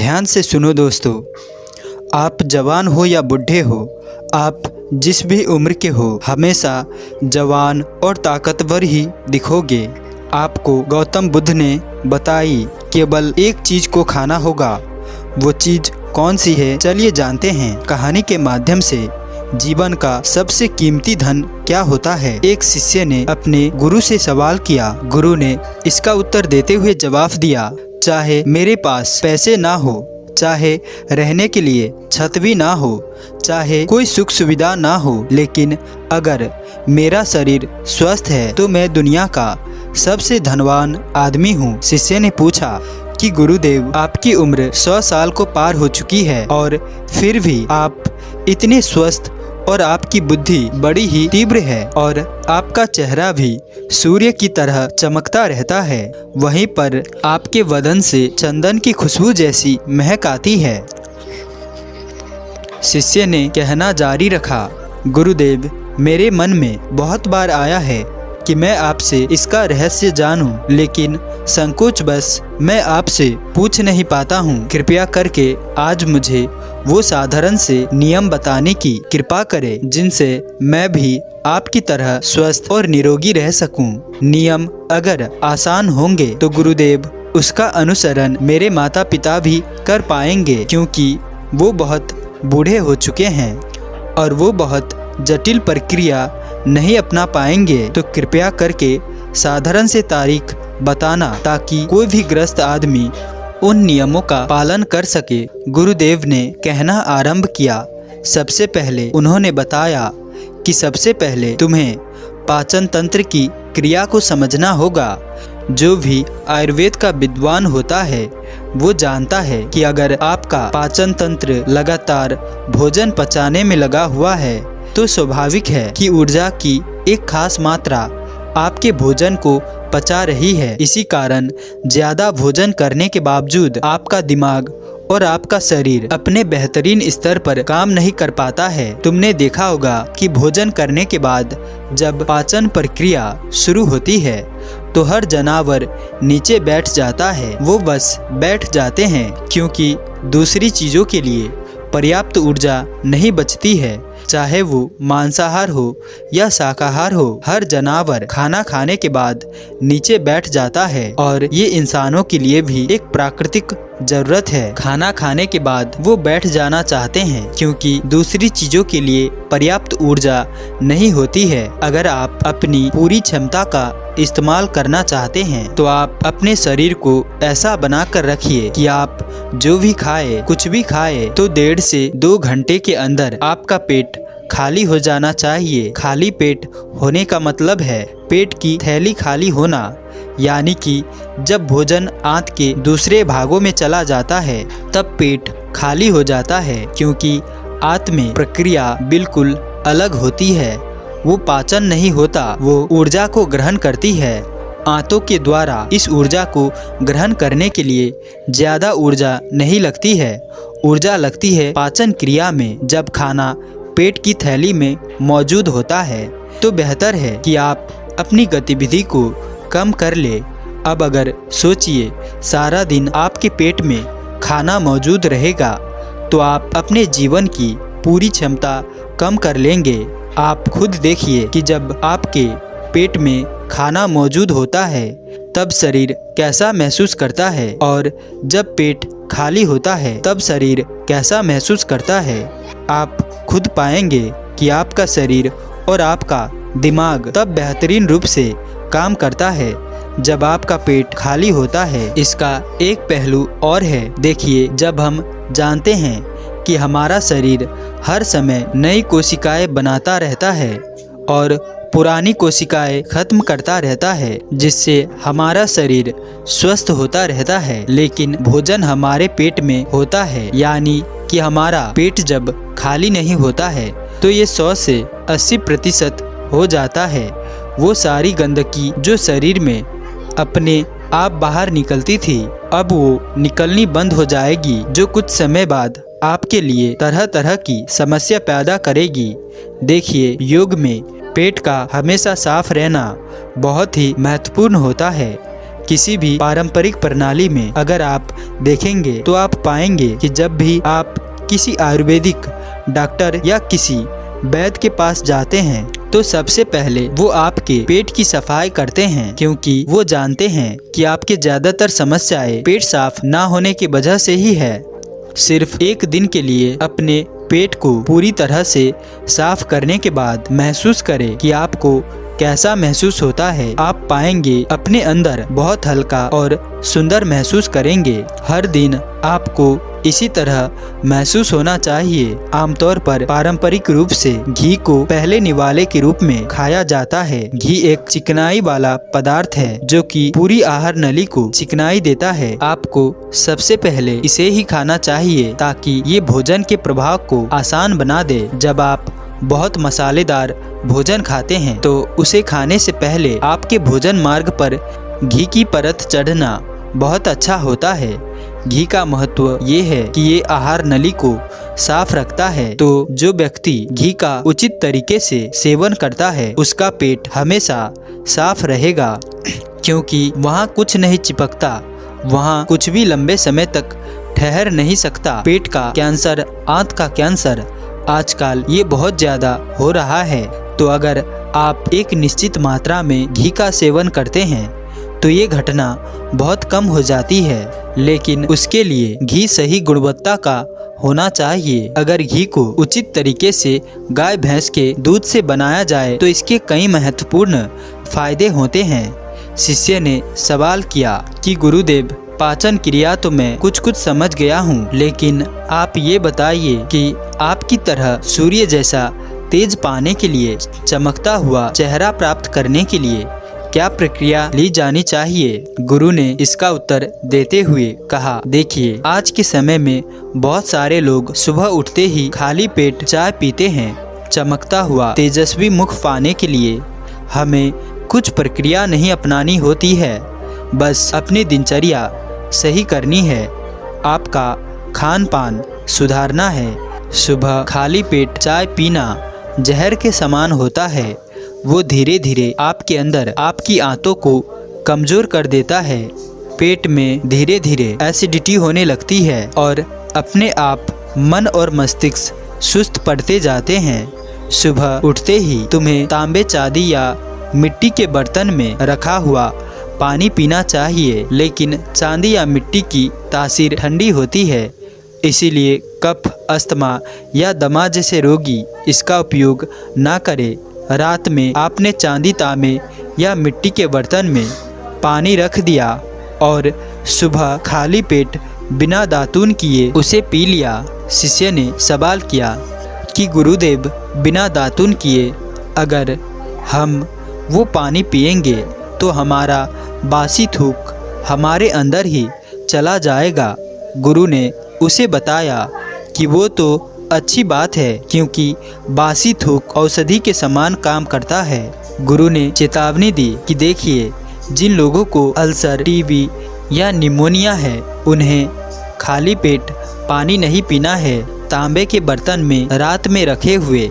ध्यान से सुनो दोस्तों, आप जवान हो या बूढ़े हो, आप जिस भी उम्र के हो, हमेशा जवान और ताकतवर ही दिखोगे। आपको गौतम बुद्ध ने बताई केवल एक चीज़ को खाना होगा। वो चीज़ कौन सी है, चलिए जानते हैं। कहानी के माध्यम से जीवन का सबसे कीमती धन क्या होता है। एक शिष्य ने अपने गुरु से सवाल किया। गुरु ने इसका उत्तर देते हुए जवाब दिया, चाहे मेरे पास पैसे ना हो, चाहे रहने के लिए छत भी ना हो, चाहे कोई सुख सुविधा ना हो, लेकिन अगर मेरा शरीर स्वस्थ है तो मैं दुनिया का सबसे धनवान आदमी हूँ। शिष्य ने पूछा कि गुरुदेव, आपकी उम्र 100 साल को पार हो चुकी है और फिर भी आप इतने स्वस्थ और आपकी बुद्धि बड़ी ही तीव्र है और आपका चेहरा भी सूर्य की तरह चमकता रहता है। वहीं पर आपके बदन से चंदन की खुशबू जैसी महक आती है। शिष्य ने कहना जारी रखा, गुरुदेव, मेरे मन में बहुत बार आया है कि मैं आपसे इसका रहस्य जानूं, लेकिन संकोचवश मैं आपसे पूछ नहीं पाता हूं। कृपया करके आज मुझे वो साधारण से नियम बताने की कृपा करें जिनसे मैं भी आपकी तरह स्वस्थ और निरोगी रह सकूं। नियम अगर आसान होंगे तो गुरुदेव उसका अनुसरण मेरे माता पिता भी कर पाएंगे, क्योंकि वो बहुत बूढ़े हो चुके हैं और वो बहुत जटिल प्रक्रिया नहीं अपना पाएंगे। तो कृपया करके साधारण से तारीख बताना ताकि कोई भी ग्रस्त आदमी उन नियमों का पालन कर सके। गुरुदेव ने कहना आरंभ किया। सबसे पहले उन्होंने बताया कि सबसे पहले तुम्हें पाचन तंत्र की क्रिया को समझना होगा। जो भी आयुर्वेद का विद्वान होता है वो जानता है कि अगर आपका पाचन तंत्र लगातार भोजन पचाने में लगा हुआ है तो स्वाभाविक है कि ऊर्जा की एक खास मात्रा आपके भोजन को पचा रही है। इसी कारण ज्यादा भोजन करने के बावजूद आपका दिमाग और आपका शरीर अपने बेहतरीन स्तर पर काम नहीं कर पाता है। तुमने देखा होगा कि भोजन करने के बाद जब पाचन प्रक्रिया शुरू होती है तो हर जानवर नीचे बैठ जाता है। वो बस बैठ जाते हैं क्योंकि दूसरी चीजों के लिए पर्याप्त ऊर्जा नहीं बचती है। चाहे वो मांसाहार हो या शाकाहार हो, हर जानवर खाना खाने के बाद नीचे बैठ जाता है और ये इंसानों के लिए भी एक प्राकृतिक जरूरत है। खाना खाने के बाद वो बैठ जाना चाहते हैं क्योंकि दूसरी चीजों के लिए पर्याप्त ऊर्जा नहीं होती है। अगर आप अपनी पूरी क्षमता का इस्तेमाल करना चाहते हैं तो आप अपने शरीर को ऐसा बना कर रखिए कि आप जो भी खाए, कुछ भी खाए, तो 1.5 से 2 घंटे के अंदर आपका पेट खाली हो जाना चाहिए। खाली पेट होने का मतलब है पेट की थैली खाली होना, यानी कि जब भोजन आंत के दूसरे भागों में चला जाता है तब पेट खाली हो जाता है, क्योंकि आंत में प्रक्रिया बिल्कुल अलग होती है। वो पाचन नहीं होता, वो ऊर्जा को ग्रहण करती है। आंतों के द्वारा इस ऊर्जा को ग्रहण करने के लिए ज़्यादा ऊर्जा नहीं लगती है। ऊर्जा लगती है पाचन क्रिया में। जब खाना पेट की थैली में मौजूद होता है तो बेहतर है कि आप अपनी गतिविधि को कम कर ले। अब अगर सोचिए, सारा दिन आपके पेट में खाना मौजूद रहेगा तो आप अपने जीवन की पूरी क्षमता कम कर लेंगे। आप खुद देखिए कि जब आपके पेट में खाना मौजूद होता है तब शरीर कैसा महसूस करता है और जब पेट खाली होता है तब शरीर कैसा महसूस करता है। आप खुद पाएंगे कि आपका शरीर और आपका दिमाग तब बेहतरीन रूप से काम करता है जब आपका पेट खाली होता है। इसका एक पहलू और है। देखिए, जब हम जानते हैं कि हमारा शरीर हर समय नई कोशिकाएं बनाता रहता है और पुरानी कोशिकाएं खत्म करता रहता है, जिससे हमारा शरीर स्वस्थ होता रहता है, लेकिन भोजन हमारे पेट में होता है, यानी कि हमारा पेट जब खाली नहीं होता है तो ये 100 से 80% हो जाता है। वो सारी गंदगी जो शरीर में अपने आप बाहर निकलती थी अब वो निकलनी बंद हो जाएगी, जो कुछ समय बाद आपके लिए तरह तरह की समस्या पैदा करेगी। देखिए, योग में पेट का हमेशा साफ रहना बहुत ही महत्वपूर्ण होता है। किसी भी पारंपरिक प्रणाली में अगर आप देखेंगे तो आप पाएंगे कि जब भी आप किसी आयुर्वेदिक डॉक्टर या किसी वैद्य के पास जाते हैं तो सबसे पहले वो आपके पेट की सफाई करते हैं, क्योंकि वो जानते हैं कि आपके ज़्यादातर समस्याएं पेट साफ ना होने की वजह से ही है। सिर्फ एक दिन के लिए अपने पेट को पूरी तरह से साफ करने के बाद महसूस करें कि आपको कैसा महसूस होता है। आप पाएंगे अपने अंदर बहुत हल्का और सुंदर महसूस करेंगे। हर दिन आपको इसी तरह महसूस होना चाहिए। आमतौर पर पारंपरिक रूप से घी को पहले निवाले के रूप में खाया जाता है। घी एक चिकनाई वाला पदार्थ है जो कि पूरी आहार नली को चिकनाई देता है। आपको सबसे पहले इसे ही खाना चाहिए ताकि ये भोजन के प्रभाव को आसान बना दे। जब आप बहुत मसालेदार भोजन खाते हैं तो उसे खाने से पहले आपके भोजन मार्ग पर घी की परत चढ़ना बहुत अच्छा होता है। घी का महत्व ये है कि ये आहार नली को साफ रखता है, तो जो व्यक्ति घी का उचित तरीके से सेवन करता है उसका पेट हमेशा साफ रहेगा, क्योंकि वहाँ कुछ नहीं चिपकता, वहाँ कुछ भी लंबे समय तक ठहर नहीं सकता। पेट का कैंसर, आंत का कैंसर आजकल ये बहुत ज़्यादा हो रहा है, तो अगर आप एक निश्चित मात्रा में घी का सेवन करते हैं तो ये घटना बहुत कम हो जाती है। लेकिन उसके लिए घी सही गुणवत्ता का होना चाहिए। अगर घी को उचित तरीके से गाय भैंस के दूध से बनाया जाए तो इसके कई महत्वपूर्ण फायदे होते हैं। शिष्य ने सवाल किया कि गुरुदेव, पाचन क्रिया तो मैं कुछ समझ गया हूँ, लेकिन आप ये बताइए कि आपकी तरह सूर्य जैसा तेज पाने के लिए, चमकता हुआ चेहरा प्राप्त करने के लिए क्या प्रक्रिया ली जानी चाहिए? गुरु ने इसका उत्तर देते हुए कहा, देखिए, आज के समय में बहुत सारे लोग सुबह उठते ही खाली पेट चाय पीते हैं। चमकता हुआ तेजस्वी मुख पाने के लिए हमें कुछ प्रक्रिया नहीं अपनानी होती है, बस अपनी दिनचर्या सही करनी है। आपका खान पान सुधारना है। सुबह खाली पेट चाय पीना जहर के समान होता है। वो धीरे धीरे आपके अंदर आपकी आंतों को कमज़ोर कर देता है। पेट में धीरे धीरे एसिडिटी होने लगती है और अपने आप मन और मस्तिष्क सुस्त पड़ते जाते हैं। सुबह उठते ही तुम्हें तांबे, चांदी या मिट्टी के बर्तन में रखा हुआ पानी पीना चाहिए, लेकिन चांदी या मिट्टी की तासीर ठंडी होती है, इसीलिए कफ, अस्थमा या दमा जैसे रोगी इसका उपयोग ना करें। रात में आपने चांदी, तांबे या मिट्टी के बर्तन में पानी रख दिया और सुबह खाली पेट बिना दातून किए उसे पी लिया। शिष्य ने सवाल किया कि गुरुदेव, बिना दातून किए अगर हम वो पानी पिएंगे तो हमारा बासी थूक हमारे अंदर ही चला जाएगा। गुरु ने उसे बताया कि वो तो अच्छी बात है, क्योंकि बासी थूक औषधि के समान काम करता है। गुरु ने चेतावनी दी कि देखिए, जिन लोगों को अल्सर, टीबी या निमोनिया है उन्हें खाली पेट पानी नहीं पीना है। तांबे के बर्तन में रात में रखे हुए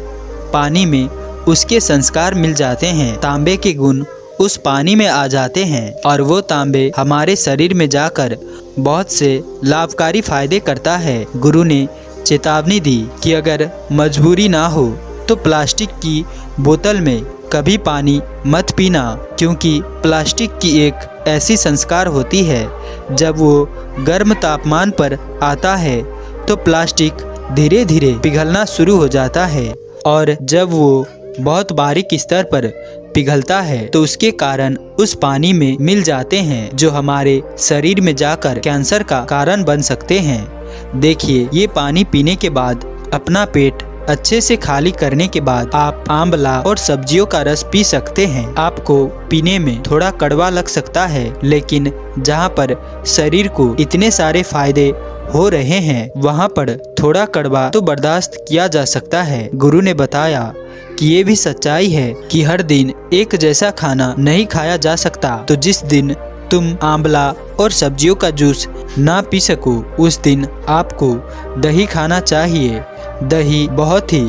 पानी में उसके संस्कार मिल जाते हैं। तांबे के गुण उस पानी में आ जाते हैं और वो तांबे हमारे शरीर में जाकर बहुत से लाभकारी फायदे करता है। गुरु ने चेतावनी दी कि अगर मजबूरी ना हो तो प्लास्टिक की बोतल में कभी पानी मत पीना, क्योंकि प्लास्टिक की एक ऐसी संस्कार होती है, जब वो गर्म तापमान पर आता है तो प्लास्टिक धीरे धीरे पिघलना शुरू हो जाता है, और जब वो बहुत बारीक स्तर पर पिघलता है तो उसके कारण उस पानी में मिल जाते हैं, जो हमारे शरीर में जाकर कैंसर का कारण बन सकते हैं। देखिए, ये पानी पीने के बाद अपना पेट अच्छे से खाली करने के बाद आप आंवला और सब्जियों का रस पी सकते हैं। आपको पीने में थोड़ा कड़वा लग सकता है, लेकिन जहाँ पर शरीर को इतने सारे फायदे हो रहे हैं वहाँ पर थोड़ा कड़वा तो बर्दाश्त किया जा सकता है। गुरु ने बताया कि ये भी सच्चाई है कि हर दिन एक जैसा खाना नहीं खाया जा सकता, तो जिस दिन तुम आंवला और सब्जियों का जूस ना पी सको उस दिन आपको दही खाना चाहिए। दही बहुत ही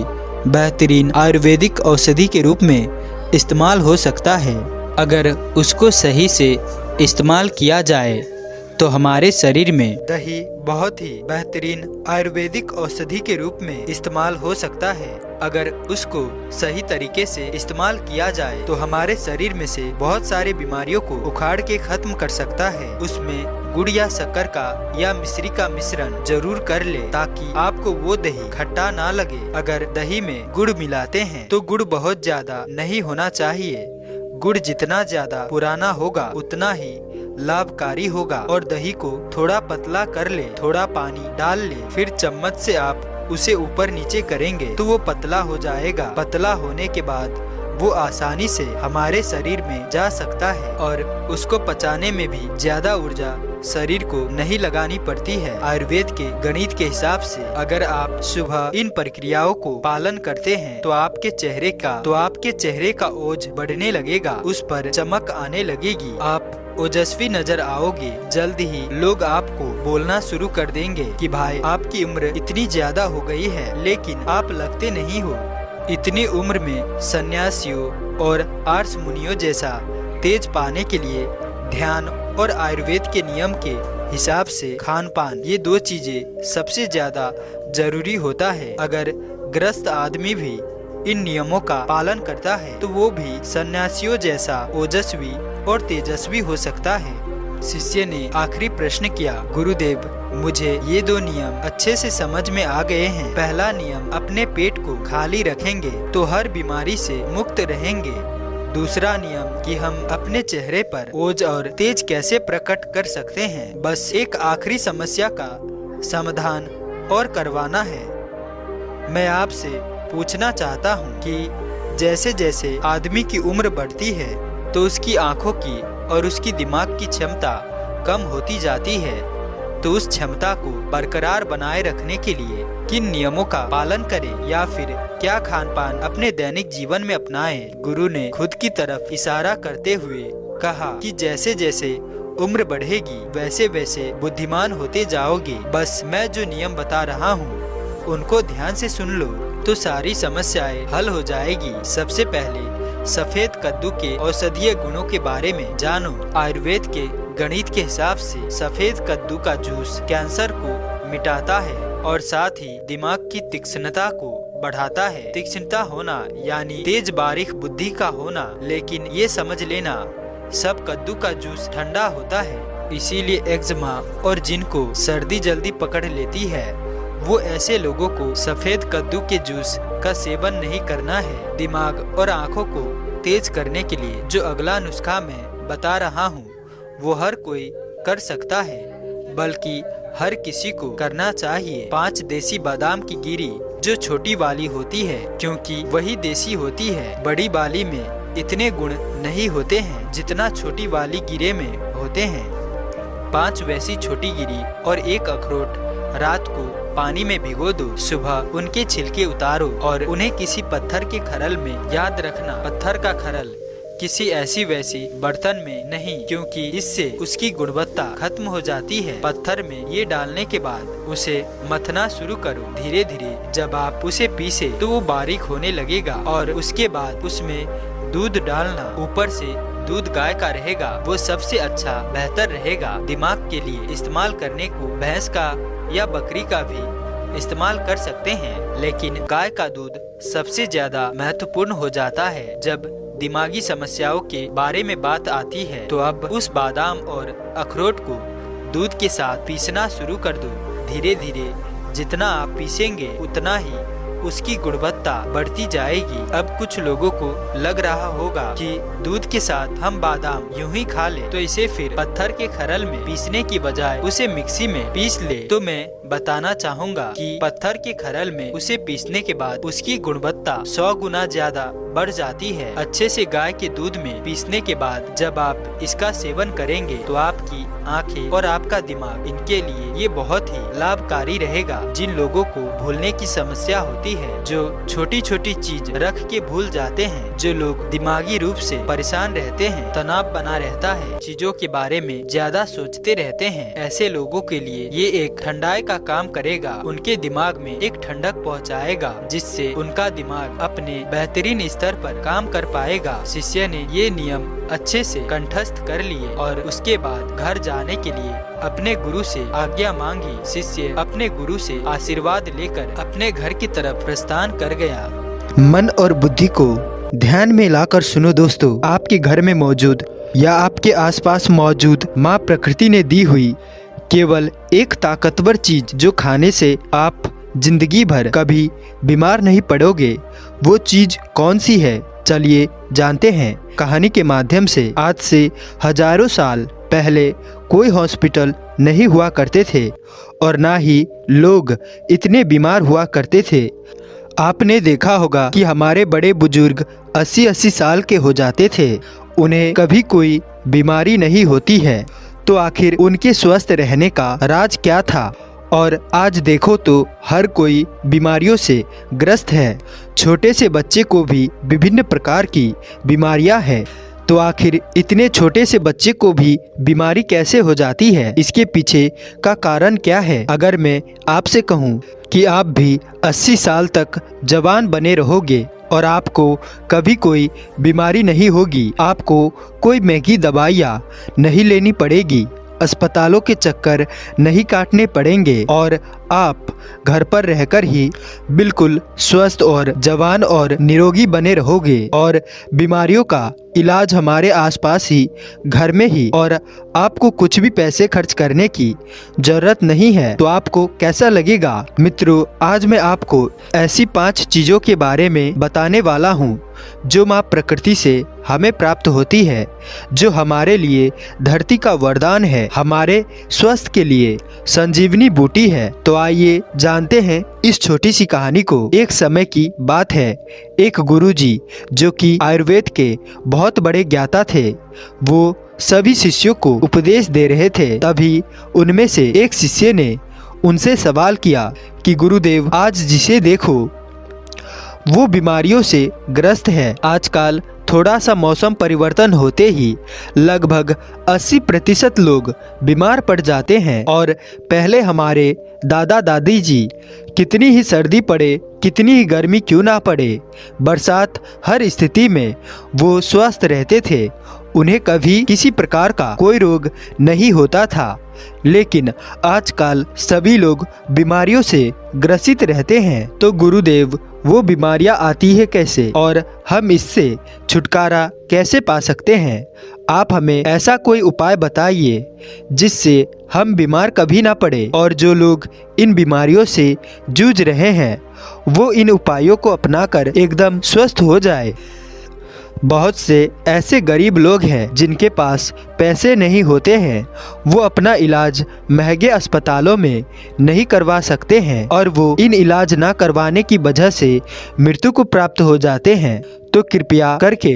बेहतरीन आयुर्वेदिक औषधि के रूप में इस्तेमाल हो सकता है, अगर उसको सही से इस्तेमाल किया जाए तो हमारे शरीर में दही बहुत ही बेहतरीन आयुर्वेदिक औषधि के रूप में इस्तेमाल हो सकता है। अगर उसको सही तरीके से इस्तेमाल किया जाए तो हमारे शरीर में से बहुत सारी बीमारियों को उखाड़ के खत्म कर सकता है। उसमें गुड़ या शक्कर का या मिश्री का मिश्रण जरूर कर ले ताकि आपको वो दही खट्टा ना लगे। अगर दही में गुड़ मिलाते हैं तो गुड़ बहुत ज्यादा नहीं होना चाहिए। गुड़ जितना ज्यादा पुराना होगा उतना ही लाभकारी होगा। और दही को थोड़ा पतला कर ले, थोड़ा पानी डाल ले, फिर चम्मच से आप उसे ऊपर नीचे करेंगे तो वो पतला हो जाएगा। पतला होने के बाद वो आसानी से हमारे शरीर में जा सकता है और उसको पचाने में भी ज्यादा ऊर्जा शरीर को नहीं लगानी पड़ती है। आयुर्वेद के गणित के हिसाब से अगर आप सुबह इन प्रक्रियाओं को पालन करते हैं तो आपके चेहरे का ओज बढ़ने लगेगा, उस पर चमक आने लगेगी, आप ओजस्वी नजर आओगे। जल्द ही लोग आपको बोलना शुरू कर देंगे कि भाई आपकी उम्र इतनी ज्यादा हो गई है लेकिन आप लगते नहीं हो। इतनी उम्र में सन्यासियों और आर्ष मुनियों जैसा तेज पाने के लिए ध्यान और आयुर्वेद के नियम के हिसाब से खान पान, ये दो चीजें सबसे ज्यादा जरूरी होता है। अगर ग्रस्त आदमी भी इन नियमों का पालन करता है तो वो भी सन्यासियों जैसा ओजस्वी और तेजस्वी हो सकता है। शिष्य ने आखिरी प्रश्न किया, गुरुदेव मुझे ये दो नियम अच्छे से समझ में आ गए हैं। पहला नियम, अपने पेट को खाली रखेंगे तो हर बीमारी से मुक्त रहेंगे। दूसरा नियम कि हम अपने चेहरे पर ओज और तेज कैसे प्रकट कर सकते हैं। बस एक आखिरी समस्या का समाधान और करवाना है। मैं आपसे पूछना चाहता हूँ कि जैसे जैसे आदमी की उम्र बढ़ती है तो उसकी आंखों की और उसकी दिमाग की क्षमता कम होती जाती है, तो उस क्षमता को बरकरार बनाए रखने के लिए किन नियमों का पालन करें या फिर क्या खान पान अपने दैनिक जीवन में अपनाएं? गुरु ने खुद की तरफ इशारा करते हुए कहा कि जैसे जैसे उम्र बढ़ेगी वैसे वैसे बुद्धिमान होते जाओगे। बस मैं जो नियम बता रहा हूँ उनको ध्यान से सुन लो तो सारी समस्याएं हल हो जाएगी। सबसे पहले सफेद कद्दू के औषधीय गुणों के बारे में जानो। आयुर्वेद के गणित के हिसाब से सफेद कद्दू का जूस कैंसर को मिटाता है और साथ ही दिमाग की तीक्ष्णता को बढ़ाता है। तीक्ष्णता होना यानी तेज बारीक बुद्धि का होना, लेकिन ये समझ लेना सब कद्दू का जूस ठंडा होता है। इसीलिए एक्जिमा और जिनको सर्दी जल्दी पकड़ लेती है वो ऐसे लोगों को सफेद कद्दू के जूस का सेवन नहीं करना है। दिमाग और आँखों को तेज करने के लिए जो अगला नुस्खा मैं बता रहा हूँ वो हर कोई कर सकता है, बल्कि हर किसी को करना चाहिए। 5 देसी बादाम की गिरी जो छोटी वाली होती है, क्योंकि वही देसी होती है। बड़ी वाली में इतने गुण नहीं होते हैं जितना छोटी वाली गिरे में होते हैं। 5 वैसी छोटी गिरी और 1 अखरोट रात को पानी में भिगो दो। सुबह उनके छिलके उतारो और उन्हें किसी पत्थर के खरल में, याद रखना पत्थर का खरल किसी ऐसी वैसी बर्तन में नहीं, क्योंकि इससे उसकी गुणवत्ता खत्म हो जाती है। पत्थर में ये डालने के बाद उसे मथना शुरू करो। धीरे धीरे जब आप उसे पीसे तो वो बारीक होने लगेगा और उसके बाद उसमें दूध डालना। ऊपर से दूध गाय का रहेगा, वो सबसे अच्छा बेहतर रहेगा। दिमाग के लिए इस्तेमाल करने को भैंस का या बकरी का भी इस्तेमाल कर सकते हैं, लेकिन गाय का दूध सबसे ज्यादा महत्वपूर्ण हो जाता है। जब दिमागी समस्याओं के बारे में बात आती है तो अब उस बादाम और अखरोट को दूध के साथ पीसना शुरू कर दो। धीरे धीरे जितना आप पीसेंगे उतना ही उसकी गुणवत्ता बढ़ती जाएगी। अब कुछ लोगों को लग रहा होगा कि दूध के साथ हम बादाम यूं ही खा ले तो इसे फिर पत्थर के खरल में पीसने की बजाय उसे मिक्सी में पीस ले। तो मैं बताना चाहूँगा कि पत्थर के खरल में उसे पीसने के बाद उसकी गुणवत्ता 100 गुना ज्यादा बढ़ जाती है। अच्छे से गाय के दूध में पीसने के बाद जब आप इसका सेवन करेंगे तो आपकी आंखें और आपका दिमाग, इनके लिए ये बहुत ही लाभकारी रहेगा। जिन लोगों को भूलने की समस्या होती है, जो छोटी छोटी चीज रख के भूल जाते हैं, जो लोग दिमागी रूप से परेशान रहते हैं, तनाव बना रहता है, चीजों के बारे में ज्यादा सोचते रहते हैं, ऐसे लोगों के लिए ये एक ठंडाई का काम करेगा। उनके दिमाग में एक ठंडक पहुंचाएगा जिससे उनका दिमाग अपने बेहतरीन स्तर स्तर पर काम कर पाएगा। शिष्य ने ये नियम अच्छे से कंठस्थ कर लिए और उसके बाद घर जाने के लिए अपने गुरु से आज्ञा मांगी। शिष्य अपने गुरु से आशीर्वाद लेकर अपने घर की तरफ प्रस्थान कर गया। मन और बुद्धि को ध्यान में लाकर सुनो दोस्तों, आपके घर में मौजूद या आपके आसपास मौजूद माँ प्रकृति ने दी हुई केवल एक ताकतवर चीज जो खाने से आप जिंदगी भर कभी बीमार नहीं पड़ोगे, वो चीज कौन सी है? चलिए जानते हैं कहानी के माध्यम से। आज से हजारों साल पहले कोई हॉस्पिटल नहीं हुआ करते थे और ना ही लोग इतने बीमार हुआ करते थे। आपने देखा होगा कि हमारे बड़े बुजुर्ग 80-80 साल के हो जाते थे, उन्हें कभी कोई बीमारी नहीं होती है। तो आखिर उनके स्वस्थ रहने का राज क्या था? और आज देखो तो हर कोई बीमारियों से ग्रस्त है। छोटे से बच्चे को भी विभिन्न प्रकार की बीमारियां हैं। तो आखिर इतने छोटे से बच्चे को भी बीमारी कैसे हो जाती है? इसके पीछे का कारण क्या है? अगर मैं आपसे कहूं कि आप भी 80 साल तक जवान बने रहोगे और आपको कभी कोई बीमारी नहीं होगी, आपको कोई महंगी दवाइयाँ नहीं लेनी पड़ेगी, अस्पतालों के चक्कर नहीं काटने पड़ेंगे और आप घर पर रहकर ही बिल्कुल स्वस्थ और जवान और निरोगी बने रहोगे और बीमारियों का इलाज हमारे आसपास ही घर में ही, और आपको कुछ भी पैसे खर्च करने की जरूरत नहीं है। तो आपको कैसा लगेगा? मित्रों, आज मैं आपको ऐसी 5 चीज़ों के बारे में बताने वाला हूँ जो माँ प्रकृति से हमें प्राप्त होती है, जो हमारे लिए धरती का वरदान है, हमारे स्वास्थ्य के लिए संजीवनी बूटी है। तो आइए जानते हैं इस छोटी सी कहानी को। एक समय की बात है, एक गुरुजी जो कि आयुर्वेद के बहुत बड़े ज्ञाता थे, वो सभी शिष्यों को उपदेश दे रहे थे। तभी उनमें से एक शिष्य ने उनसे सवाल किया कि गुरुदेव, आज जिसे देखो वो बीमारियों से ग्रस्त है। आजकल थोड़ा सा मौसम परिवर्तन होते ही लगभग 80% लोग बीमार पड़ जाते हैं और पहले हमारे दादा दादी जी कितनी ही सर्दी पड़े, कितनी ही गर्मी क्यों ना पड़े, बरसात, हर स्थिति में वो स्वस्थ रहते थे। उन्हें कभी किसी प्रकार का कोई रोग नहीं होता था। लेकिन आजकल सभी लोग बीमारियों से ग्रसित रहते हैं। तो गुरुदेव, वो बीमारियां आती है कैसे और हम इससे छुटकारा कैसे पा सकते हैं? आप हमें ऐसा कोई उपाय बताइए जिससे हम बीमार कभी ना पड़े और जो लोग इन बीमारियों से जूझ रहे हैं वो इन उपायों को अपनाकर एकदम स्वस्थ हो जाए। बहुत से ऐसे गरीब लोग हैं जिनके पास पैसे नहीं होते हैं, वो अपना इलाज महंगे अस्पतालों में नहीं करवा सकते हैं और वो इन इलाज ना करवाने की वजह से मृत्यु को प्राप्त हो जाते हैं। तो कृपया करके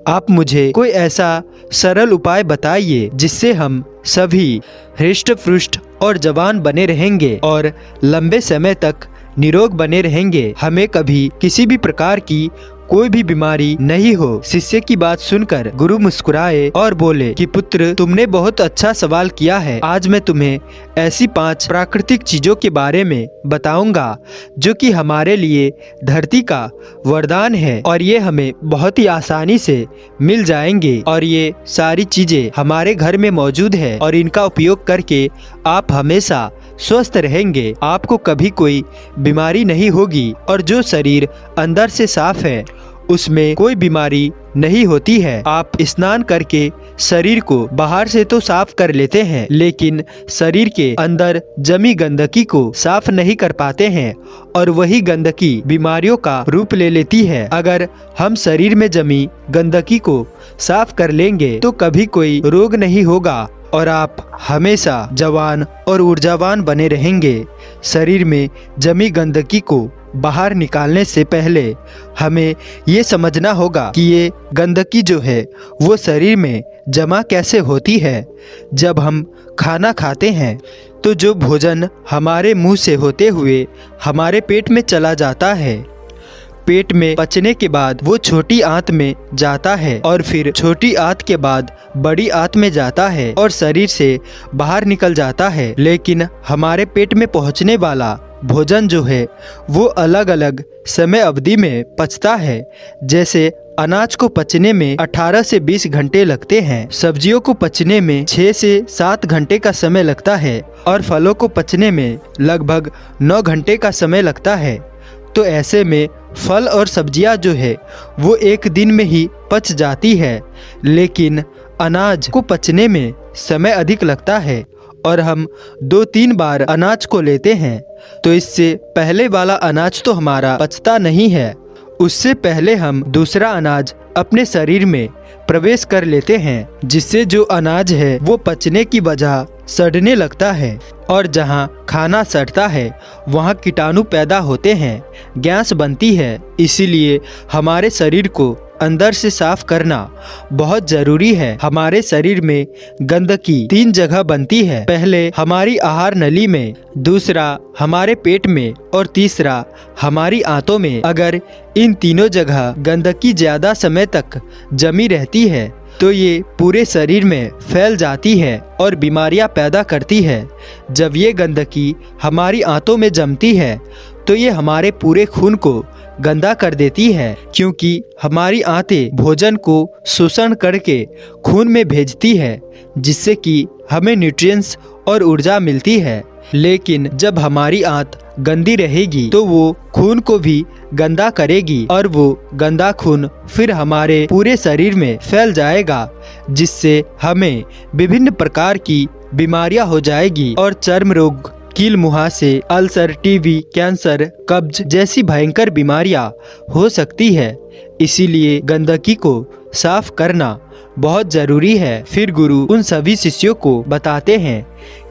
आप मुझे कोई ऐसा सरल उपाय बताइए जिससे हम सभी हृष्ट पुष्ट और जवान बने रहेंगे और लंबे समय तक निरोग बने रहेंगे, हमें कभी किसी भी प्रकार की कोई भी बीमारी नहीं हो। शिष्य की बात सुनकर गुरु मुस्कुराए और बोले कि पुत्र, तुमने बहुत अच्छा सवाल किया है। आज मैं तुम्हें ऐसी 5 प्राकृतिक चीजों के बारे में बताऊंगा जो कि हमारे लिए धरती का वरदान है और ये हमें बहुत ही आसानी से मिल जाएंगे और ये सारी चीजें हमारे घर में मौजूद है और इनका उपयोग करके आप हमेशा स्वस्थ रहेंगे, आपको कभी कोई बीमारी नहीं होगी और जो शरीर अंदर से साफ है उसमें कोई बीमारी नहीं होती है। आप स्नान करके शरीर को बाहर से तो साफ कर लेते हैं लेकिन शरीर के अंदर जमी गंदगी को साफ नहीं कर पाते हैं और वही गंदगी बीमारियों का रूप ले लेती है। अगर हम शरीर में जमी गंदगी को साफ कर लेंगे तो कभी कोई रोग नहीं होगा और आप हमेशा जवान और ऊर्जावान बने रहेंगे। शरीर में जमी गंदगी को बाहर निकालने से पहले हमें ये समझना होगा कि ये गंदगी जो है वो शरीर में जमा कैसे होती है। जब हम खाना खाते हैं तो जो भोजन हमारे मुंह से होते हुए हमारे पेट में चला जाता है, पेट में पचने के बाद वो छोटी आंत में जाता है और फिर छोटी आंत के बाद बड़ी आंत में जाता है और शरीर से बाहर निकल जाता है। लेकिन हमारे पेट में पहुंचने वाला भोजन जो है वो अलग अलग समय अवधि में पचता है। जैसे अनाज को पचने में 18 से 20 घंटे लगते हैं, सब्जियों को पचने में 6 से 7 घंटे का समय लगता है और फलों को पचने में लगभग 9 घंटे का समय लगता है। तो ऐसे में फल और सब्जियां जो है वो एक दिन में ही पच जाती है, लेकिन अनाज को पचने में समय अधिक लगता है और हम 2-3 बार अनाज को लेते हैं। तो इससे पहले वाला अनाज तो हमारा पचता नहीं है, उससे पहले हम दूसरा अनाज अपने शरीर में प्रवेश कर लेते हैं, जिससे जो अनाज है वो पचने की बजाय सड़ने लगता है और जहाँ खाना सड़ता है वहाँ कीटाणु पैदा होते हैं, गैस बनती है। इसीलिए हमारे शरीर को अंदर से साफ करना बहुत जरूरी है। हमारे शरीर में गंदगी 3 जगह बनती है, पहले हमारी आहार नली में, दूसरा हमारे पेट में और तीसरा हमारी आंतों में। अगर इन तीनों जगह गंदगी ज्यादा समय तक जमी रहती है तो ये पूरे शरीर में फैल जाती है और बीमारियां पैदा करती है। जब ये गंदगी हमारी आंतों में जमती है तो ये हमारे पूरे खून को गंदा कर देती है, क्योंकि हमारी आंतें भोजन को शोषण करके खून में भेजती है, जिससे कि हमें न्यूट्रिएंट्स और ऊर्जा मिलती है। लेकिन जब हमारी आंत गंदी रहेगी तो वो खून को भी गंदा करेगी और वो गंदा खून फिर हमारे पूरे शरीर में फैल जाएगा, जिससे हमें विभिन्न प्रकार की बीमारियां हो जाएगी और चर्म रोग, कील मुहासे, अल्सर, टीबी, कैंसर, कब्ज जैसी भयंकर बीमारियां हो सकती है। इसीलिए गंदगी को साफ करना बहुत जरूरी है। फिर गुरु उन सभी शिष्यों को बताते हैं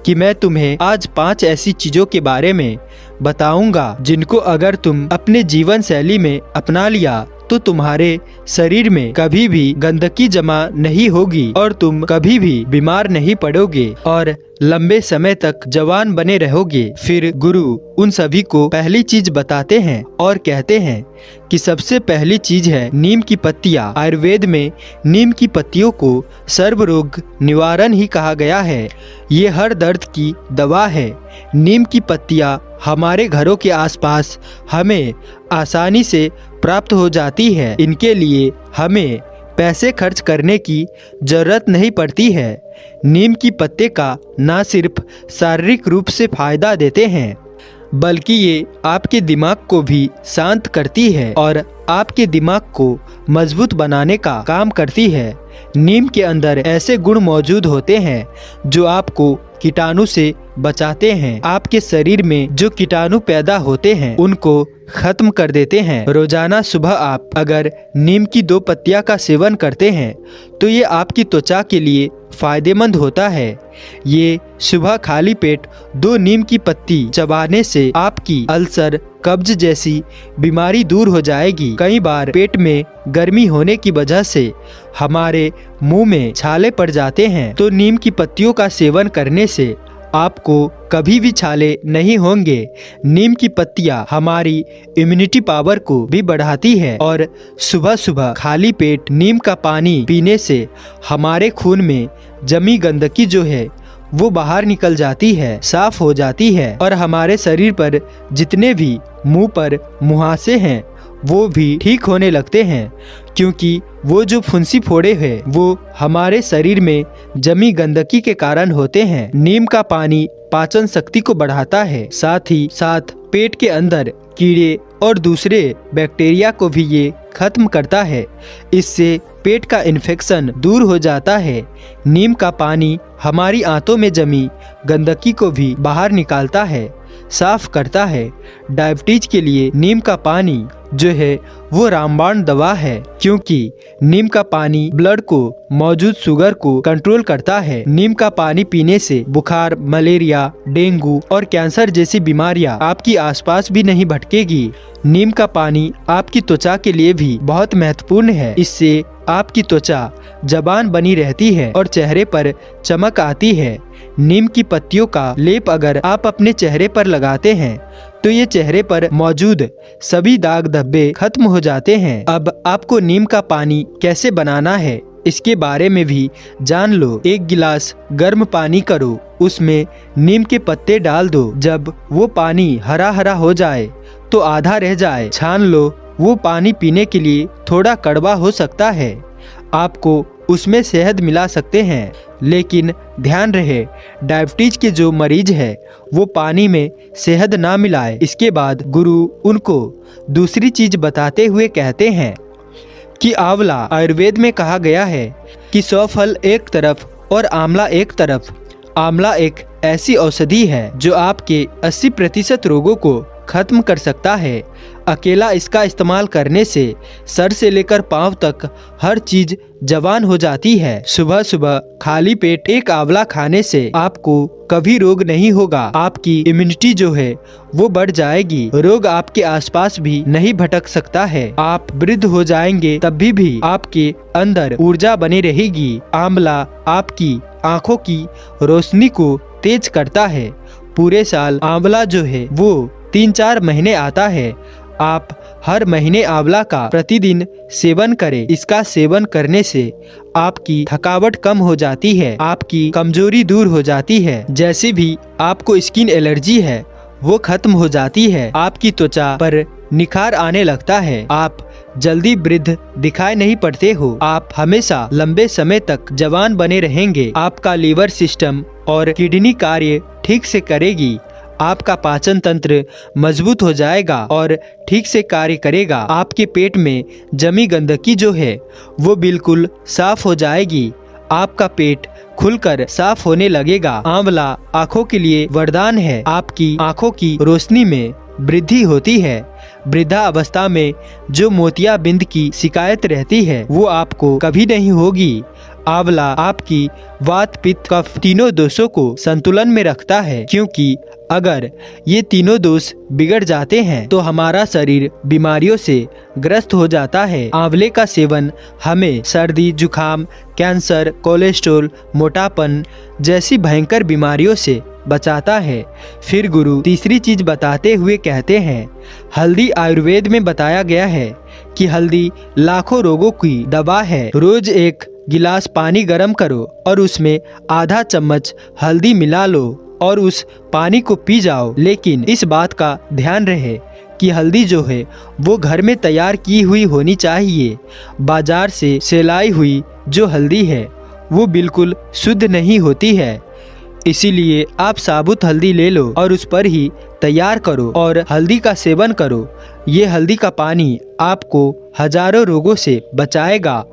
कि मैं तुम्हें आज 5 ऐसी चीजों के बारे में बताऊंगा जिनको अगर तुम अपने जीवन शैली में अपना लिया तो तुम्हारे शरीर में कभी भी गंदगी जमा नहीं होगी और तुम कभी भी बीमार नहीं पड़ोगे और लंबे समय तक जवान बने रहोगे। फिर गुरु उन सभी को पहली चीज बताते हैं और कहते हैं कि सबसे पहली चीज है नीम की पत्तियां। आयुर्वेद में नीम की पत्तियों को सर्व रोग निवारण ही कहा गया है। ये हर दर्द की दवा है। नीम की पत्तियां हमारे घरों के आसपास हमें आसानी से प्राप्त हो जाती है। इनके लिए हमें पैसे खर्च करने की जरूरत नहीं पड़ती है। नीम की पत्ते का न सिर्फ शारीरिक रूप से फायदा देते हैं, बल्कि ये आपके दिमाग को भी शांत करती है और आपके दिमाग को मजबूत बनाने का काम करती है। नीम के अंदर ऐसे गुण मौजूद होते हैं जो आपको कीटाणु से बचाते हैं। आपके शरीर में जो कीटाणु पैदा होते हैं उनको खत्म कर देते हैं। रोजाना सुबह आप अगर नीम की 2 पत्तियां का सेवन करते हैं तो ये आपकी त्वचा के लिए फायदेमंद होता है। ये सुबह खाली पेट 2 नीम की पत्ती चबाने से आपकी अल्सर, कब्ज जैसी बीमारी दूर हो जाएगी। कई बार पेट में गर्मी होने की वजह से हमारे मुंह में छाले पड़ जाते हैं, तो नीम की पत्तियों का सेवन करने से आपको कभी भी छाले नहीं होंगे। नीम की पत्तियां हमारी इम्यूनिटी पावर को भी बढ़ाती है और सुबह सुबह खाली पेट नीम का पानी पीने से हमारे खून में जमी गंदगी जो है वो बाहर निकल जाती है, साफ हो जाती है और हमारे शरीर पर जितने भी मुंह पर मुहासे हैं वो भी ठीक होने लगते हैं, क्योंकि वो जो फुंसी फोड़े हैं वो हमारे शरीर में जमी गंदगी के कारण होते हैं। नीम का पानी पाचन शक्ति को बढ़ाता है, साथ ही साथ पेट के अंदर कीड़े और दूसरे बैक्टीरिया को भी ये खत्म करता है। इससे पेट का इन्फेक्शन दूर हो जाता है। नीम का पानी हमारी आंतों में जमी गंदगी को भी बाहर निकालता है, साफ करता है। डायबिटीज के लिए नीम का पानी जो है वो रामबाण दवा है, क्योंकि नीम का पानी ब्लड को मौजूद शुगर को कंट्रोल करता है। नीम का पानी पीने से बुखार, मलेरिया, डेंगू और कैंसर जैसी बीमारियां आपकी आसपास भी नहीं भटकेगी। नीम का पानी आपकी त्वचा के लिए भी बहुत महत्वपूर्ण है। इससे आपकी त्वचा जबान बनी रहती है और चेहरे पर चमक आती है। नीम की पत्तियों का लेप अगर आप अपने चेहरे पर लगाते हैं तो ये चेहरे पर मौजूद सभी दाग धब्बे खत्म हो जाते हैं। अब आपको नीम का पानी कैसे बनाना है इसके बारे में भी जान लो। 1 गिलास गर्म पानी करो, उसमें नीम के पत्ते डाल दो। जब वो पानी हरा हरा हो जाए तो आधा रह जाए, छान लो। वो पानी पीने के लिए थोड़ा कड़वा हो सकता है, आपको उसमें शहद मिला सकते हैं, लेकिन ध्यान रहे डायबिटीज के जो मरीज है वो पानी में शहद ना मिलाए। इसके बाद गुरु उनको दूसरी चीज बताते हुए कहते हैं कि आंवला, आयुर्वेद में कहा गया है कि 100 फल एक तरफ और आंवला एक तरफ। आंवला एक ऐसी औषधि है जो आपके 80% रोगों को खत्म कर सकता है। अकेला इसका इस्तेमाल करने से सर से लेकर पांव तक हर चीज जवान हो जाती है। सुबह सुबह खाली पेट एक आंवला खाने से आपको कभी रोग नहीं होगा। आपकी इम्यूनिटी जो है वो बढ़ जाएगी, रोग आपके आसपास भी नहीं भटक सकता है। आप वृद्ध हो जाएंगे तब भी आपके अंदर ऊर्जा बनी रहेगी। आंवला आपकी आंखों की रोशनी को तेज करता है। पूरे साल आंवला जो है वो 3-4 महीने आता है। आप हर महीने आंवला का प्रतिदिन सेवन करें। इसका सेवन करने से आपकी थकावट कम हो जाती है, आपकी कमजोरी दूर हो जाती है। जैसे भी आपको स्किन एलर्जी है वो खत्म हो जाती है, आपकी त्वचा पर निखार आने लगता है, आप जल्दी वृद्ध दिखाई नहीं पड़ते हो, आप हमेशा लंबे समय तक जवान बने रहेंगे। आपका लीवर सिस्टम और किडनी कार्य ठीक से करेगी, आपका पाचन तंत्र मजबूत हो जाएगा और ठीक से कार्य करेगा। आपके पेट में जमी गंदगी जो है वो बिल्कुल साफ हो जाएगी, आपका पेट खुलकर साफ होने लगेगा। आंवला आंखों के लिए वरदान है, आपकी आंखों की रोशनी में वृद्धि होती है। वृद्धा अवस्था में जो मोतियाबिंद की शिकायत रहती है वो आपको कभी नहीं होगी। आंवला आपकी वात, पित्त, कफ तीनों दोषों को संतुलन में रखता है, क्योंकि अगर ये तीनों दोष बिगड़ जाते हैं तो हमारा शरीर बीमारियों से ग्रस्त हो जाता है। आंवले का सेवन हमें सर्दी, जुखाम, कैंसर, कोलेस्ट्रॉल, मोटापन जैसी भयंकर बीमारियों से बचाता है। फिर गुरु तीसरी चीज बताते हुए कहते हैं, हल्दी आयुर्वेद में बताया गया है कि हल्दी लाखों रोगों की दवा है। रोज 1 गिलास पानी गर्म करो और उसमें आधा चम्मच हल्दी मिला लो और उस पानी को पी जाओ। लेकिन इस बात का ध्यान रहे कि हल्दी जो है वो घर में तैयार की हुई होनी चाहिए। बाजार से सेलाई हुई जो हल्दी है वो बिल्कुल शुद्ध नहीं होती है, इसीलिए आप साबुत हल्दी ले लो और उस पर ही तैयार करो और हल्दी का सेवन करो। ये हल्दी का पानी आपको हजारों रोगों से बचाएगा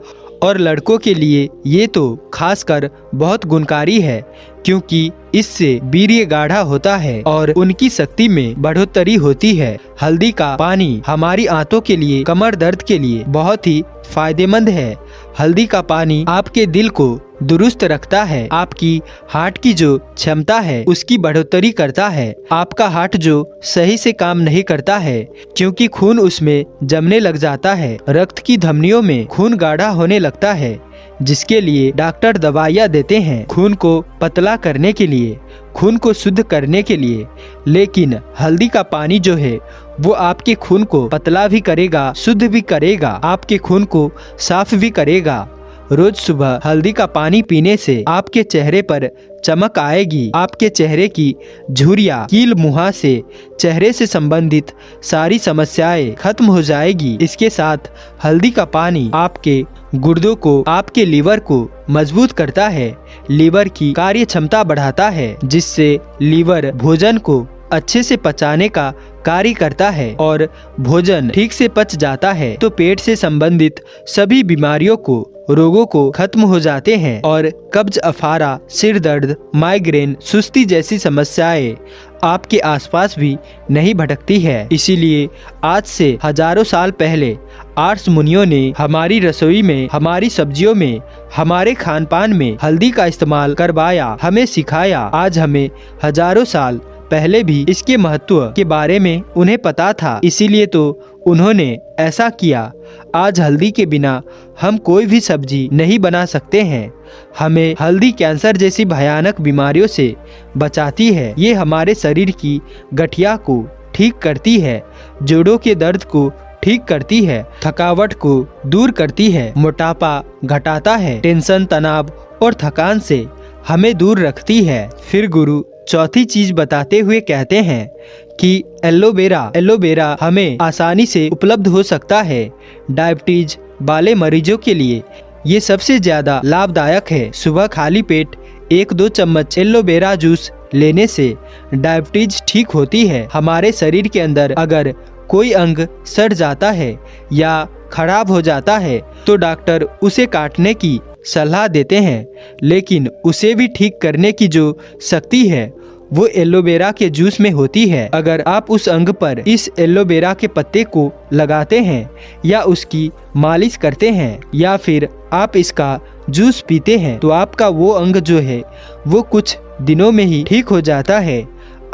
और लड़कों के लिए ये तो खासकर बहुत गुणकारी है, क्योंकि इससे वीर्य गाढ़ा होता है और उनकी शक्ति में बढ़ोतरी होती है। हल्दी का पानी हमारी आंतों के लिए, कमर दर्द के लिए बहुत ही फायदेमंद है। हल्दी का पानी आपके दिल को दुरुस्त रखता है, आपकी हार्ट की जो क्षमता है उसकी बढ़ोतरी करता है। आपका हार्ट जो सही से काम नहीं करता है क्योंकि खून उसमें जमने लग जाता है, रक्त की धमनियों में खून गाढ़ा होने लगता है, जिसके लिए डॉक्टर दवाइयाँ देते हैं खून को पतला करने के लिए, खून को शुद्ध करने के लिए। लेकिन हल्दी का पानी जो है वो आपके खून को पतला भी करेगा, शुद्ध भी करेगा, आपके खून को साफ भी करेगा। रोज सुबह हल्दी का पानी पीने से आपके चेहरे पर चमक आएगी, आपके चेहरे की झुर्रियां, कील, मुहां से चेहरे से संबंधित सारी समस्याएं खत्म हो जाएगी। इसके साथ हल्दी का पानी आपके गुर्दों को, आपके लीवर को मजबूत करता है, लीवर की कार्य क्षमता बढ़ाता है, जिससे लीवर भोजन को अच्छे से पचाने का कार्य करता है और भोजन ठीक से पच जाता है तो पेट से संबंधित सभी बीमारियों को, रोगों को खत्म हो जाते हैं और कब्ज, अफारा, सिर दर्द, माइग्रेन, सुस्ती जैसी समस्याएं आपके आसपास भी नहीं भटकती है। इसीलिए आज से हजारों साल पहले आर्ष मुनियों ने हमारी रसोई में, हमारी सब्जियों में, हमारे खान पान में हल्दी का इस्तेमाल करवाया, हमें सिखाया। आज हमें हजारों साल पहले भी इसके महत्व के बारे में उन्हें पता था, इसीलिए तो उन्होंने ऐसा किया। आज हल्दी के बिना हम कोई भी सब्जी नहीं बना सकते हैं। हमें हल्दी कैंसर जैसी भयानक बीमारियों से बचाती है, ये हमारे शरीर की गठिया को ठीक करती है, जोड़ों के दर्द को ठीक करती है, थकावट को दूर करती है, मोटापा घटाता है, टेंशन, तनाव और थकान से हमें दूर रखती है। फिर गुरु चौथी चीज बताते हुए कहते हैं कि एलोवेरा हमें आसानी से उपलब्ध हो सकता है। डायबिटीज वाले मरीजों के लिए ये सबसे ज्यादा लाभदायक है। सुबह खाली पेट 1-2 चम्मच एलोवेरा जूस लेने से डायबिटीज ठीक होती है। हमारे शरीर के अंदर अगर कोई अंग सड़ जाता है या खराब हो जाता है तो डॉक्टर उसे काटने की सलाह देते हैं, लेकिन उसे भी ठीक करने की जो शक्ति है वो एलोवेरा के जूस में होती है। अगर आप उस अंग पर इस एलोवेरा के पत्ते को लगाते हैं या उसकी मालिश करते हैं या फिर आप इसका जूस पीते हैं तो आपका वो अंग जो है वो कुछ दिनों में ही ठीक हो जाता है।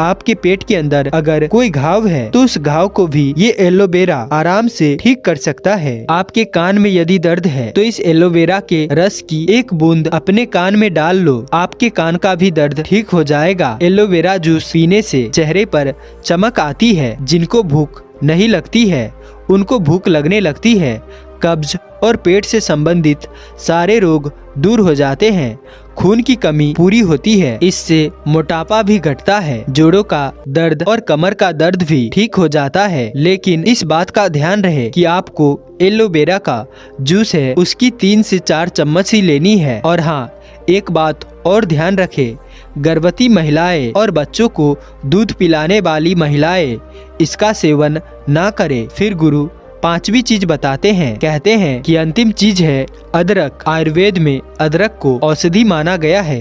आपके पेट के अंदर अगर कोई घाव है तो उस घाव को भी ये एलोवेरा आराम से ठीक कर सकता है। आपके कान में यदि दर्द है तो इस एलोवेरा के रस की एक बूंद अपने कान में डाल लो, आपके कान का भी दर्द ठीक हो जाएगा। एलोवेरा जूस पीने से चेहरे पर चमक आती है। जिनको भूख नहीं लगती है उनको भूख लगने लगती है। कब्ज और पेट से संबंधित सारे रोग दूर हो जाते हैं। खून की कमी पूरी होती है, इससे मोटापा भी घटता है। जोड़ों का दर्द और कमर का दर्द भी ठीक हो जाता है। लेकिन इस बात का ध्यान रहे कि आपको एलोवेरा का जूस है उसकी 3 से 4 चम्मच ही लेनी है। और हाँ, एक बात और ध्यान रखें, गर्भवती महिलाएं और बच्चों को दूध पिलाने वाली महिलाएं इसका सेवन ना करें। फिर गुरु 5वीं चीज बताते हैं, कहते हैं कि अंतिम चीज है अदरक। आयुर्वेद में अदरक को औषधि माना गया है।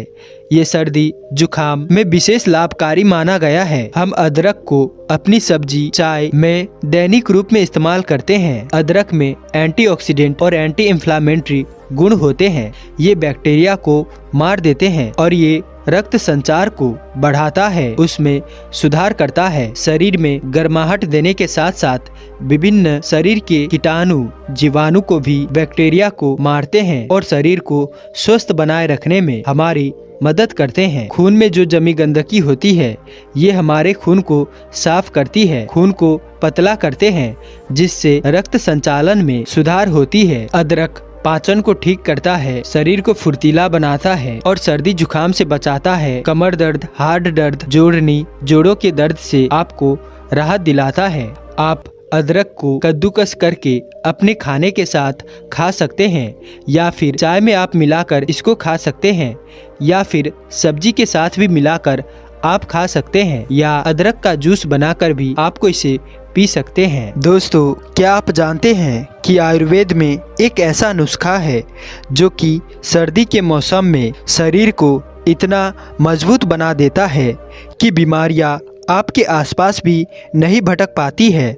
ये सर्दी जुखाम में विशेष लाभकारी माना गया है। हम अदरक को अपनी सब्जी, चाय में दैनिक रूप में इस्तेमाल करते हैं। अदरक में एंटीऑक्सीडेंट और एंटी इंफ्लेमेटरी गुण होते हैं। ये बैक्टीरिया को मार देते हैं और ये रक्त संचार को बढ़ाता है, उसमें सुधार करता है। शरीर में गर्माहट देने के साथ साथ विभिन्न शरीर के कीटाणु, जीवाणु को भी बैक्टीरिया को मारते हैं और शरीर को स्वस्थ बनाए रखने में हमारी मदद करते हैं। खून में जो जमी गंदगी होती है ये हमारे खून को साफ करती है, खून को पतला करते हैं, जिससे रक्त संचालन में सुधार होती है। अदरक पाचन को ठीक करता है, शरीर को फुर्तीला बनाता है और सर्दी जुखाम से बचाता है। कमर दर्द, हार्ट दर्द, जोड़ों के दर्द से आपको राहत दिलाता है। आप अदरक को कद्दूकस करके अपने खाने के साथ खा सकते हैं या फिर चाय में आप मिलाकर इसको खा सकते हैं या फिर सब्जी के साथ भी मिलाकर आप खा सकते हैं या अदरक का जूस बनाकर भी आपको इसे पी सकते हैं। दोस्तों, क्या आप जानते हैं कि आयुर्वेद में एक ऐसा नुस्खा है जो कि सर्दी के मौसम में शरीर को इतना मजबूत बना देता है कि बीमारियां आपके आसपास भी नहीं भटक पाती है।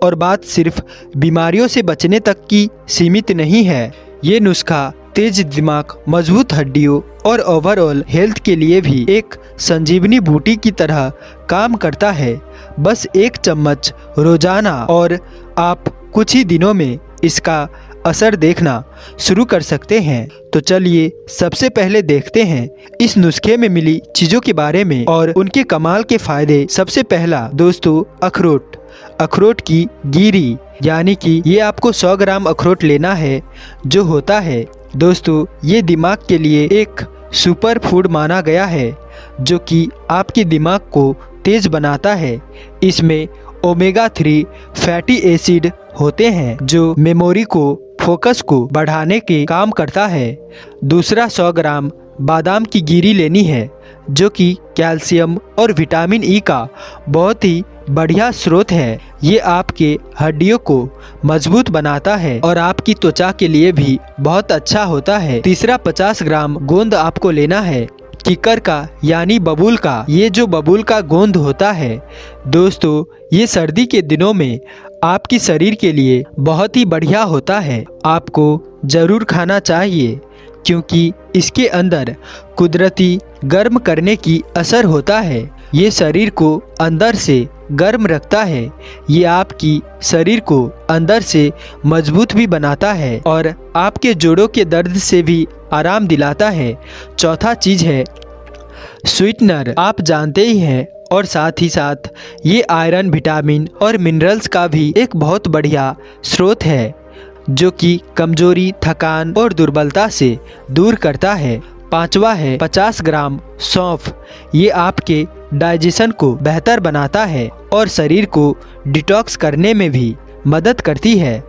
और बात सिर्फ बीमारियों से बचने तक की सीमित नहीं है, ये नुस्खा तेज दिमाग, मजबूत हड्डियों और ओवरऑल हेल्थ के लिए भी एक संजीवनी बूटी की तरह काम करता है। बस 1 चम्मच रोजाना और आप कुछ ही दिनों में इसका असर देखना शुरू कर सकते हैं। तो चलिए सबसे पहले देखते हैं इस नुस्खे में मिली चीज़ों के बारे में और उनके कमाल के फायदे। सबसे पहला दोस्तों, अखरोट की गिरी, यानी कि ये आपको 100 ग्राम अखरोट लेना है। जो होता है दोस्तों, ये दिमाग के लिए एक सुपर फूड माना गया है जो कि आपके दिमाग को तेज बनाता है। इसमें ओमेगा 3 फैटी एसिड होते हैं जो मेमोरी को, फोकस को बढ़ाने के काम करता है। दूसरा, 100 ग्राम बादाम की गिरी लेनी है जो कि कैल्शियम और विटामिन ई का बहुत ही बढ़िया स्रोत है। ये आपके हड्डियों को मजबूत बनाता है और आपकी त्वचा के लिए भी बहुत अच्छा होता है। तीसरा, 50 ग्राम गोंद आपको लेना है, किकर का यानी बबूल का। ये जो बबूल का गोंद होता है दोस्तों, ये सर्दी के दिनों में आपकी शरीर के लिए बहुत ही बढ़िया होता है। आपको ज़रूर खाना चाहिए क्योंकि इसके अंदर कुदरती गर्म करने की असर होता है। ये शरीर को अंदर से गर्म रखता है, ये आपकी शरीर को अंदर से मजबूत भी बनाता है और आपके जोड़ों के दर्द से भी आराम दिलाता है। चौथा चीज़ है स्वीटनर। आप जानते ही हैं और साथ ही साथ ये आयरन, विटामिन और मिनरल्स का भी एक बहुत बढ़िया स्रोत है जो कि कमजोरी, थकान और दुर्बलता से दूर करता है। 5वां है 50 ग्राम सौंफ। ये आपके डाइजेशन को बेहतर बनाता है और शरीर को डिटॉक्स करने में भी मदद करती है।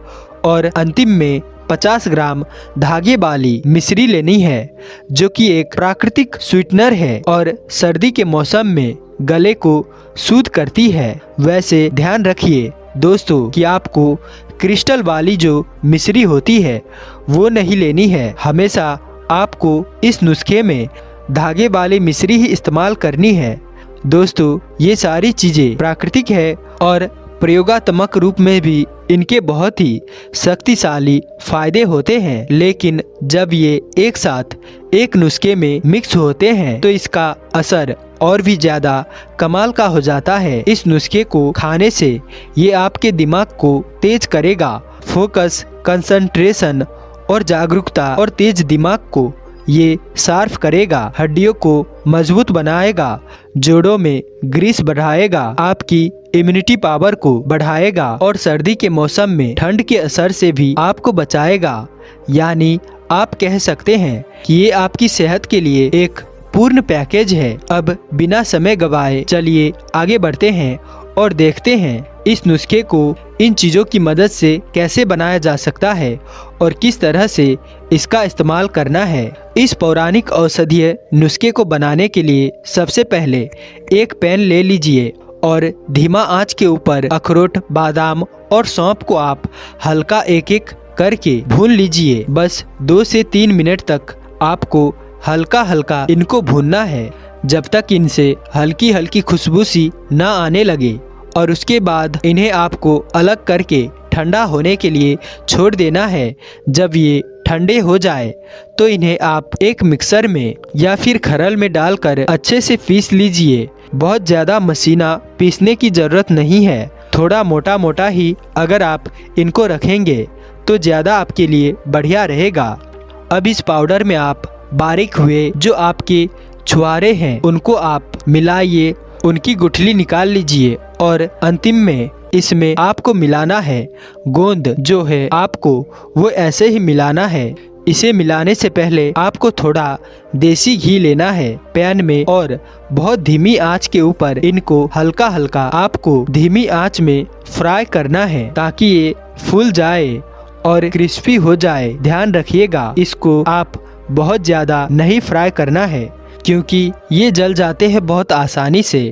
और अंतिम में 50 ग्राम धागे वाली मिश्री लेनी है जो कि एक प्राकृतिक स्वीटनर है और सर्दी के मौसम में गले को शुद्ध करती है। वैसे ध्यान रखिए दोस्तों कि आपको क्रिस्टल वाली जो मिश्री होती है वो नहीं लेनी है। हमेशा आपको इस नुस्खे में धागे वाली मिश्री ही इस्तेमाल करनी है। दोस्तों ये सारी चीज़ें प्राकृतिक है और प्रयोगात्मक रूप में भी इनके बहुत ही शक्तिशाली फायदे होते हैं, लेकिन जब ये एक साथ एक नुस्खे में मिक्स होते हैं तो इसका असर और भी ज़्यादा कमाल का हो जाता है। इस नुस्खे को खाने से ये आपके दिमाग को तेज करेगा, फोकस, कंसंट्रेशन और जागरूकता और तेज दिमाग को ये शार्प करेगा, हड्डियों को मजबूत बनाएगा, जोड़ों में ग्रीस बढ़ाएगा, आपकी इम्यूनिटी पावर को बढ़ाएगा और सर्दी के मौसम में ठंड के असर से भी आपको बचाएगा। यानी आप कह सकते हैं कि ये आपकी सेहत के लिए एक पूर्ण पैकेज है। अब बिना समय गवाए चलिए आगे बढ़ते हैं और देखते हैं इस नुस्खे को इन चीज़ों की मदद से कैसे बनाया जा सकता है और किस तरह से इसका इस्तेमाल करना है। इस पौराणिक औषधीय नुस्खे को बनाने के लिए सबसे पहले एक पैन ले लीजिए और धीमा आंच के ऊपर अखरोट, बादाम और सौंफ को आप हल्का एक एक करके भून लीजिए। बस 2 से 3 मिनट तक आपको हल्का हल्का इनको भूनना है जब तक इनसे हल्की हल्की खुशबू सी ना आने लगे और उसके बाद इन्हें आपको अलग करके ठंडा होने के लिए छोड़ देना है। जब ये ठंडे हो जाए तो इन्हें आप एक मिक्सर में या फिर खरल में डालकर अच्छे से पीस लीजिए। बहुत ज़्यादा मशीना पीसने की ज़रूरत नहीं है, थोड़ा मोटा मोटा ही अगर आप इनको रखेंगे तो ज़्यादा आपके लिए बढ़िया रहेगा। अब इस पाउडर में आप बारीक हुए जो आपके छुआरे हैं उनको आप मिलाइए, उनकी गुठली निकाल लीजिए और अंतिम में इसमें आपको मिलाना है गोंद जो है आपको वो ऐसे ही मिलाना है। इसे मिलाने से पहले आपको थोड़ा देसी घी लेना है पैन में और बहुत धीमी आंच के ऊपर इनको हल्का हल्का आपको धीमी आंच में फ्राई करना है ताकि ये फूल जाए और क्रिस्पी हो जाए। ध्यान रखिएगा इसको आप बहुत ज़्यादा नहीं फ्राई करना है क्योंकि ये जल जाते हैं बहुत आसानी से।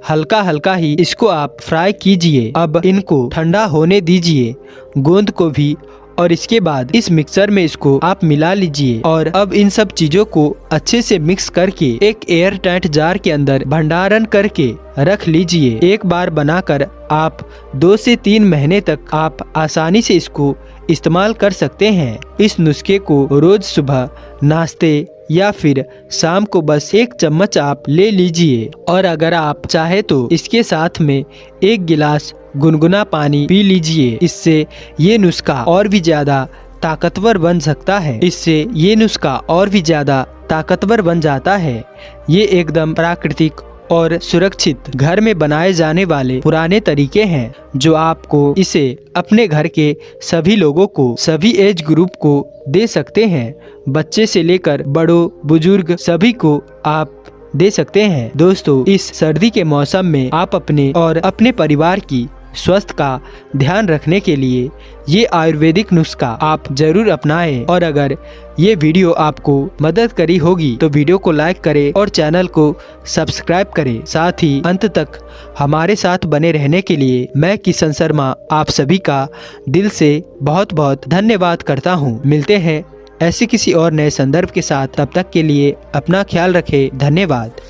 हल्का हल्का ही इसको आप फ्राई कीजिए। अब इनको ठंडा होने दीजिए गोंद को भी और इसके बाद इस मिक्सर में इसको आप मिला लीजिए और अब इन सब चीजों को अच्छे से मिक्स करके एक एयर टाइट जार के अंदर भंडारण करके रख लीजिए। एक बार बनाकर आप 2 से 3 महीने तक आप आसानी से इसको इस्तेमाल कर सकते हैं। इस नुस्खे को रोज सुबह नाश्ते या फिर शाम को बस 1 चम्मच आप ले लीजिए और अगर आप चाहे तो इसके साथ में 1 गिलास गुनगुना पानी पी लीजिए। इससे ये नुस्खा और भी ज्यादा ताकतवर बन सकता है। इससे ये नुस्खा और भी ज्यादा ताकतवर बन जाता है। ये एकदम प्राकृतिक और सुरक्षित घर में बनाए जाने वाले पुराने तरीके हैं जो आपको इसे अपने घर के सभी लोगों को, सभी एज ग्रुप को दे सकते हैं। बच्चे से लेकर बड़ों बुजुर्ग सभी को आप दे सकते हैं। दोस्तों इस सर्दी के मौसम में आप अपने और अपने परिवार की स्वास्थ्य का ध्यान रखने के लिए ये आयुर्वेदिक नुस्खा आप जरूर अपनाएं और अगर ये वीडियो आपको मदद करी होगी तो वीडियो को लाइक करें और चैनल को सब्सक्राइब करें। साथ ही अंत तक हमारे साथ बने रहने के लिए मैं किशन शर्मा आप सभी का दिल से बहुत बहुत धन्यवाद करता हूँ। मिलते हैं ऐसे किसी और नए संदर्भ के साथ, तब तक के लिए अपना ख्याल रखें। धन्यवाद।